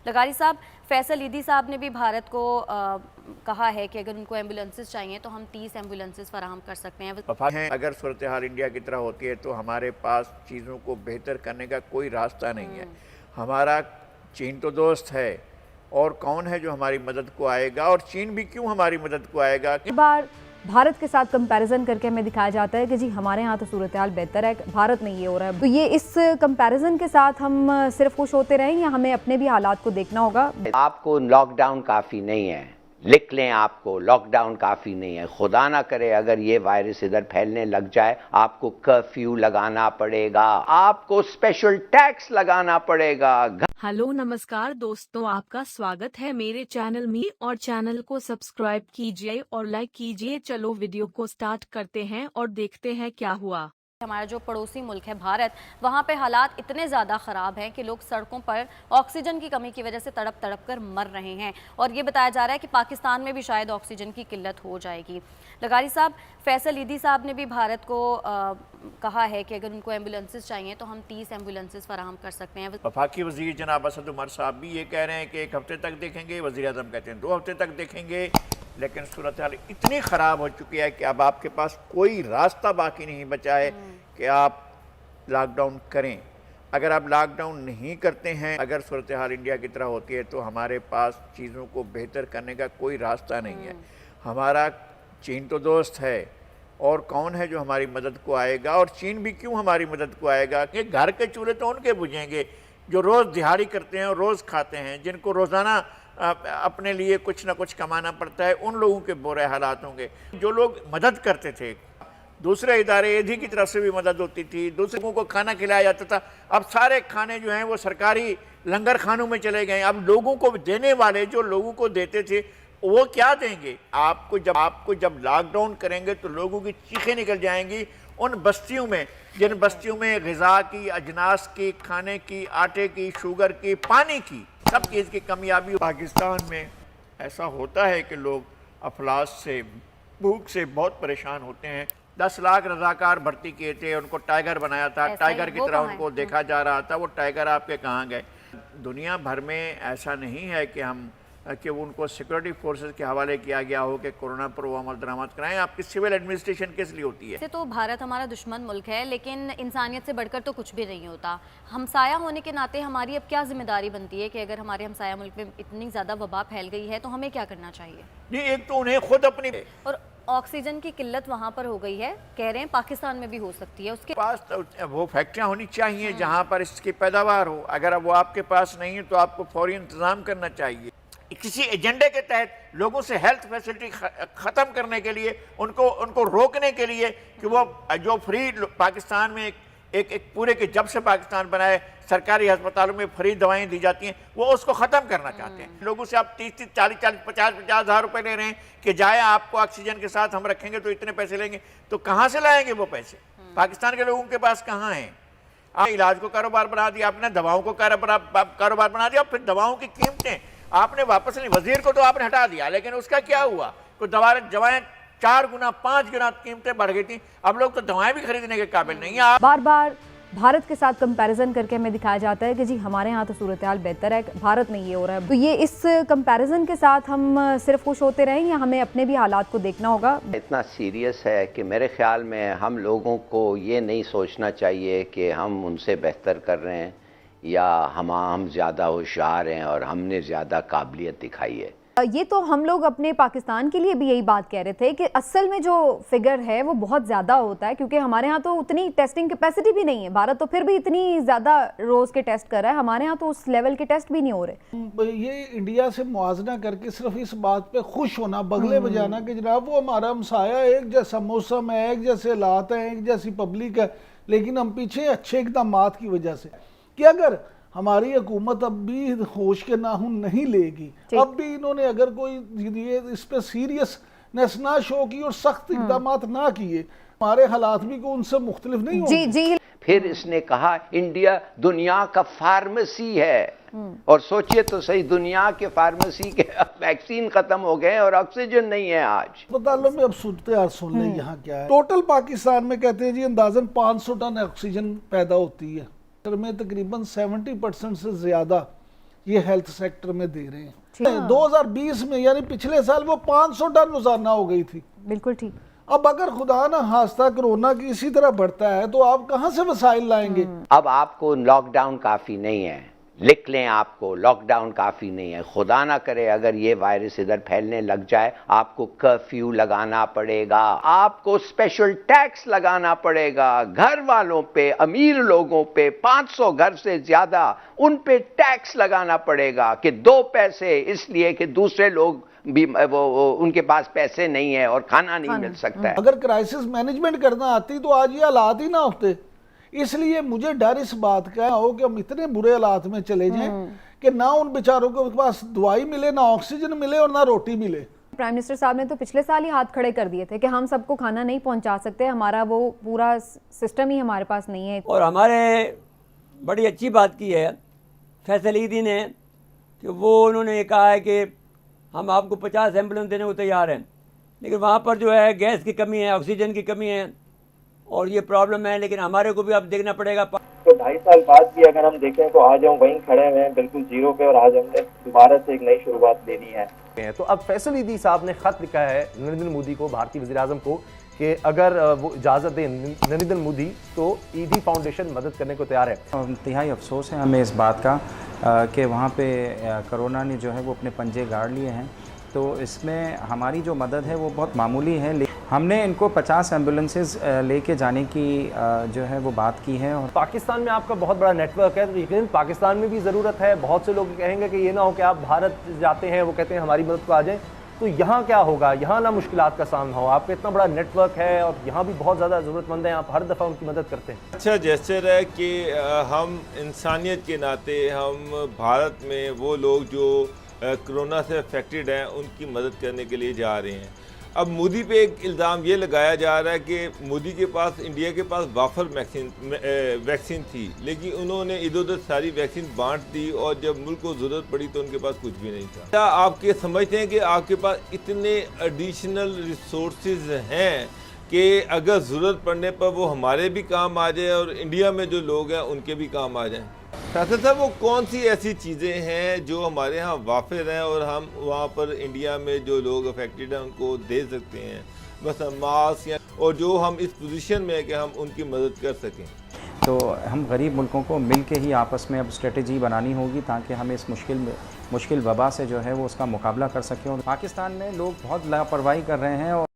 लगारी साहब, फैसल ईदी साहब ने भी भारत को कहा है कि अगर उनको एम्बुलेंसेस चाहिए तो हम 30 एम्बुलेंसेस फराहम कर सकते हैं। अगर सूरत हाल इंडिया की तरह होती है तो हमारे पास चीज़ों को बेहतर करने का कोई रास्ता नहीं है। हमारा चीन तो दोस्त है, और कौन है जो हमारी मदद को आएगा, और चीन भी क्यों हमारी मदद को आएगा। बार भारत के साथ कंपैरिजन करके हमें दिखाया जाता है कि जी हमारे यहाँ तो सूरत हाल बेहतर है, भारत में ये हो रहा है। तो ये इस कंपैरिजन के साथ हम सिर्फ खुश होते रहें या हमें अपने भी हालात को देखना होगा? आपको लॉकडाउन काफ़ी नहीं है, लिख लें, आपको लॉकडाउन काफ़ी नहीं है। खुदा ना करे अगर ये वायरस इधर फैलने लग जाए, आपको कर्फ्यू लगाना पड़ेगा, आपको स्पेशल टैक्स लगाना पड़ेगा। हेलो नमस्कार दोस्तों, आपका स्वागत है मेरे चैनल में, और चैनल को सब्सक्राइब कीजिए और लाइक कीजिए। चलो वीडियो को स्टार्ट करते हैं और देखते हैं क्या हुआ। हमारा जो पड़ोसी मुल्क है भारत, वहाँ पे हालात इतने ज़्यादा ख़राब हैं कि लोग सड़कों पर ऑक्सीजन की कमी की वजह से तड़प तड़प कर मर रहे हैं, और ये बताया जा रहा है कि पाकिस्तान में भी शायद ऑक्सीजन की किल्लत हो जाएगी। लगारी साहब, फैसल ईदी साहब ने भी भारत को कहा है कि अगर उनको एम्बुलेंसेस चाहिए तो हम 30 एम्बुलेंसेस फराहम कर सकते हैं। वफाकी वज़ीर जनाब असद उमर साहब भी ये कह रहे हैं कि 1 हफ्ते तक देखेंगे, वज़ीर आज़म कहते हैं 2 हफ्ते तक देखेंगे। लेकिन सूरत हाल इतनी ख़राब हो चुकी है कि अब आपके पास कोई रास्ता बाकी नहीं बचा है कि आप लॉकडाउन करें। अगर आप लॉकडाउन नहीं करते हैं, अगर सूरत हाल इंडिया की तरह होती है तो हमारे पास चीज़ों को बेहतर करने का कोई रास्ता नहीं है। हमारा चीन तो दोस्त है, और कौन है जो हमारी मदद को आएगा, और चीन भी क्यों हमारी मदद को आएगा। कि घर के चूल्हे तो उनके बुझेंगे जो रोज़ दिहाड़ी करते हैं और रोज़ खाते हैं, जिनको रोज़ाना अपने लिए कुछ ना कुछ कमाना पड़ता है, उन लोगों के बुरे हालात होंगे। जो लोग मदद करते थे, दूसरे इदारे ईदी की तरफ से भी मदद होती थी, दूसरे लोगों को खाना खिलाया जाता था, अब सारे खाने जो हैं वो सरकारी लंगर खानों में चले गए। अब लोगों को देने वाले जो लोगों को देते थे वो क्या देंगे। आपको जब लॉकडाउन करेंगे तो लोगों की चीखें निकल जाएंगी उन बस्तियों में, जिन बस्तियों में ग़िज़ा की, अजनास की, खाने की, आटे की, शुगर की, पानी की, सब चीज़ की कमियाबी। पाकिस्तान में ऐसा होता है कि लोग अफलास से, भूख से बहुत परेशान होते हैं। 10 लाख रज़ाकार भर्ती किए थे, उनको टाइगर बनाया था, टाइगर की तरह उनको देखा जा रहा था। वो टाइगर आपके कहाँ गए। दुनिया भर में ऐसा नहीं है कि उनको सिक्योरिटी फोर्सेस के हवाले किया गया हो कि कोरोना पर वो अमल दरामद कराएं। आपकी सिविल एडमिनिस्ट्रेशन किस लिए होती है? तो भारत हमारा दुश्मन मुल्क है, लेकिन इंसानियत से बढ़कर तो कुछ भी नहीं होता। हमसाया होने के नाते हमारी अब क्या जिम्मेदारी बनती है कि अगर हमारे हमसाया मुल्क में इतनी ज़्यादा वबा फैल गई है तो हमें क्या करना चाहिए? नहीं, एक तो उन्हें खुद अपनी, और ऑक्सीजन की किल्लत वहाँ पर हो गई है, कह रहे हैं पाकिस्तान में भी हो सकती है। उसके पास वो फैक्ट्रियाँ होनी चाहिए जहाँ पर इसकी पैदावार हो। अगर वो आपके पास नहीं है तो आपको फौरी इंतज़ाम करना चाहिए। किसी एजेंडे के तहत लोगों से हेल्थ फैसिलिटी ख़त्म करने के लिए, उनको रोकने के लिए कि वो जो फ्री पाकिस्तान में एक पूरे के, जब से पाकिस्तान बनाए सरकारी अस्पतालों में फ्री दवाएं दी जाती हैं, वो उसको ख़त्म करना चाहते हैं। लोगों से आप 30, 40, 50 हज़ार रुपये ले रहे हैं कि जाए आपको ऑक्सीजन के साथ हम रखेंगे तो इतने पैसे लेंगे। तो कहाँ से लाएंगे वो पैसे? पाकिस्तान के लोगों के पास कहाँ हैं? आप इलाज को कारोबार बना दिया, आपने दवाओं को कारोबार बना दिया, फिर दवाओं की कीमतें आपने वापस नहीं, वजीर को तो आपने हटा दिया, लेकिन उसका क्या हुआ? कोई दवाएं 4 गुना 5 गुना कीमतें बढ़ गई थी। अब लोग तो दवाएं भी खरीदने के काबिल नहीं है। बार बार भारत के साथ कंपैरिजन करके हमें दिखाया जाता है कि जी हमारे यहाँ तो सूरत हाल बेहतर है, भारत में ये हो रहा है। तो ये इस कंपैरिजन के साथ हम सिर्फ खुश होते रहें या हमें अपने भी हालात को देखना होगा? इतना सीरियस है कि मेरे ख्याल में हम लोगों को ये नहीं सोचना चाहिए कि हम उनसे बेहतर कर रहे हैं या हम ज़्यादा होशियार हैं और हमने ज़्यादा काबिलियत दिखाई है। ये तो हम लोग अपने पाकिस्तान के लिए भी यही बात कह रहे थे कि असल में जो फिगर है वो बहुत ज़्यादा होता है, क्योंकि हमारे यहाँ तो उतनी टेस्टिंग कैपेसिटी भी नहीं है। भारत तो फिर भी इतनी ज़्यादा रोज़ के टेस्ट कर रहा है, हमारे यहाँ तो उस लेवल के टेस्ट भी नहीं हो रहे। ये इंडिया से मुआवजा करके सिर्फ इस बात पे खुश होना, बगले बजाना कि जनाब वो हमारा हमसाया, एक जैसा मौसम है, एक जैसे हालात हैं, एक जैसी पब्लिक है, लेकिन हम पीछे अच्छे इक़दामात की वजह से कि अगर हमारी हुकूमत अब भी होश के नाखून नहीं लेगी, अब भी इन्होंने अगर कोई ये इस पे सीरियसनेस ना शो की और सख्त इक़दामात ना किए, हमारे हालात भी को उनसे मुख्तलिफ नहीं होंगे। जी। پھر اس نے کہا انڈیا دنیا کا فارمیسی ہے، اور سوچئے تو صحیح، دنیا کے فارمیسی کے ویکسین ختم ہو گئے اور آکسیجن نہیں ہے آج۔ اسپتالوں میں اب صورتحال سن لیں یہاں کیا ہے۔ ٹوٹل پاکستان میں کہتے ہیں جی اندازاً 500 ٹن آکسیجن پیدا ہوتی ہے، میں تقریباً 70% سے زیادہ یہ ہیلتھ سیکٹر میں دے رہے ہیں۔ 2020 میں یعنی پچھلے سال وہ 500 ٹن روزانہ ہو گئی تھی۔ بالکل ٹھیک۔ اب اگر خدا نہ خواستہ کرونا کی اسی طرح بڑھتا ہے تو آپ کہاں سے وسائل لائیں گے؟ اب آپ کو لاک ڈاؤن کافی نہیں ہے، لکھ لیں آپ کو، لاک ڈاؤن کافی نہیں ہے، خدا نہ کرے اگر یہ وائرس ادھر پھیلنے لگ جائے آپ کو کرفیو لگانا پڑے گا، آپ کو اسپیشل ٹیکس لگانا پڑے گا، گھر والوں پہ، امیر لوگوں پہ 500 گھر سے زیادہ ان پہ ٹیکس لگانا پڑے گا کہ 2 پیسے، اس لیے کہ دوسرے لوگ بھی ان کے پاس پیسے نہیں ہیں اور کھانا نہیں مل سکتا ہے۔ اگر کرائسس مینجمنٹ کرنا آتی تو آج یہ حالات ہی نہ ہوتے۔ اس لیے مجھے ڈر اس بات کا ہو کہ ہم اتنے برے حالات میں چلے جائیں کہ نہ ان بیچاروں کے پاس دوائی ملے، نہ آکسیجن ملے اور نہ روٹی ملے۔ پرائم منسٹر صاحب نے تو پچھلے سال ہی ہاتھ کھڑے کر دیے تھے کہ ہم سب کو کھانا نہیں پہنچا سکتے، ہمارا وہ پورا سسٹم ہی ہمارے پاس نہیں ہے۔ اور ہمارے بڑی اچھی بات کی ہے فیصل عیدی نے کہ وہ انہوں نے کہا ہے کہ ہم آپ کو 50 ایمبولینس دینے کو تیار ہیں، لیکن وہاں پر جو ہے گیس کی کمی ہے، آکسیجن کی کمی ہے اور یہ پرابلم ہے، لیکن ہمارے کو بھی اب دیکھنا پڑے گا۔ تو 2.5 سال بعد بھی اگر ہم دیکھیں تو آج ہم وہیں کھڑے ہوئے ہیں بالکل زیرو پہ، اور آج ہم نے دوبارہ سے ایک نئی شروعات لینی ہے۔ تو اب فیصل عیدی صاحب نے خط لکھا ہے نریندر مودی کو، بھارتی وزیر اعظم کو، کہ اگر وہ اجازت دیں نریندر مودی تو عیدی فاؤنڈیشن مدد کرنے کو تیار ہے۔ انتہائی افسوس ہے ہمیں اس بات کا کہ وہاں پہ کرونا نے جو ہے وہ اپنے پنجے گاڑ لیے ہیں، تو اس میں ہماری جو مدد ہے وہ بہت معمولی ہے۔ ہم نے ان کو 50 ایمبولینسز لے کے جانے کی جو ہے وہ بات کی ہے۔ اور پاکستان میں آپ کا بہت بڑا نیٹ ورک ہے، تو یقیناً پاکستان میں بھی ضرورت ہے۔ بہت سے لوگ کہیں گے کہ یہ نہ ہو کہ آپ بھارت جاتے ہیں، وہ کہتے ہیں ہماری مدد کو آ جائیں، تو یہاں کیا ہوگا؟ یہاں نہ مشکلات کا سامنا ہو، آپ کا اتنا بڑا نیٹ ورک ہے اور یہاں بھی بہت زیادہ ضرورت مند ہیں، آپ ہر دفعہ ان کی مدد کرتے ہیں۔ اچھا جیسر ہے کہ ہم انسانیت کے ناطے ہم بھارت میں وہ لوگ جو کرونا سے افیکٹڈ ہیں ان کی مدد کرنے کے لیے جا رہے ہیں۔ اب مودی پہ ایک الزام یہ لگایا جا رہا ہے کہ مودی کے پاس، انڈیا کے پاس وافر ویکسین تھی، لیکن انہوں نے ادھر ادھر ساری ویکسین بانٹ دی اور جب ملک کو ضرورت پڑی تو ان کے پاس کچھ بھی نہیں تھا۔ کیا آپ یہ سمجھتے ہیں کہ آپ کے پاس اتنے ایڈیشنل ریسورسز ہیں کہ اگر ضرورت پڑنے پر وہ ہمارے بھی کام آ جائے اور انڈیا میں جو لوگ ہیں ان کے بھی کام آ جائیں؟ فیصل صاحب، وہ کون سی ایسی چیزیں ہیں جو ہمارے ہاں وافر ہیں اور ہم وہاں پر انڈیا میں جو لوگ افیکٹڈ ہیں ان کو دے سکتے ہیں، مثلا ماسک، اور جو ہم اس پوزیشن میں ہیں کہ ہم ان کی مدد کر سکیں؟ تو ہم غریب ملکوں کو مل کے ہی آپس میں اب اسٹریٹجی بنانی ہوگی تاکہ ہم اس مشکل وبا سے جو ہے وہ اس کا مقابلہ کر سکیں۔ اور پاکستان میں لوگ بہت لاپرواہی کر رہے ہیں اور